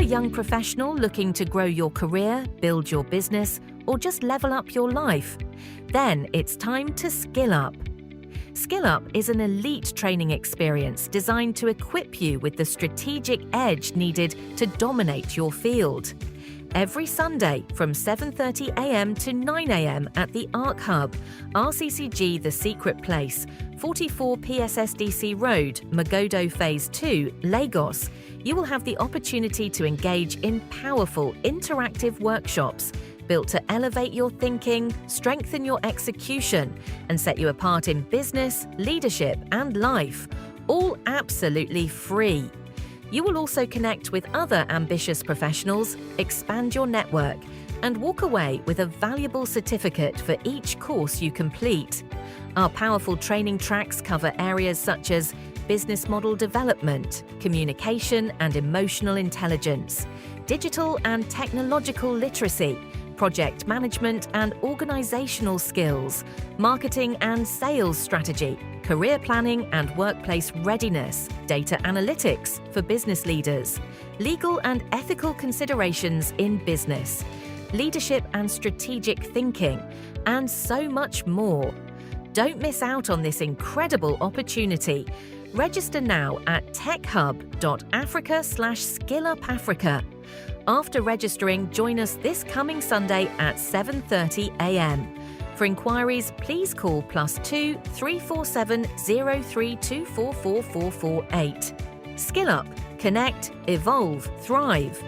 young professional looking to grow your career, build your business, or just level up your life? Then it's time to SkillUp. SkillUp is an elite training experience designed to equip you with the strategic edge needed to dominate your field. Every Sunday from 7:30 a.m. to 9 a.m. at the ARC Hub, RCCG The Secret Place, 44 PSSDC Road, Magodo Phase 2, Lagos, you will have the opportunity to engage in powerful, interactive workshops built to elevate your thinking, strengthen your execution, and set you apart in business, leadership, and life, all absolutely free. You will also connect with other ambitious professionals, expand your network, and walk away with a valuable certificate for each course you complete. Our powerful training tracks cover areas such as business model development, communication and emotional intelligence, digital and technological literacy, project management and organizational skills, marketing and sales strategy, career planning and workplace readiness, data analytics for business leaders, legal and ethical considerations in business, leadership and strategic thinking, and so much more. Don't miss out on this incredible opportunity. Register now at techhub.africa/skillupafrica. After registering, join us this coming Sunday at 7:30 a.m. For inquiries, please call +2 347 032444448. SkillUp. Connect, evolve, thrive.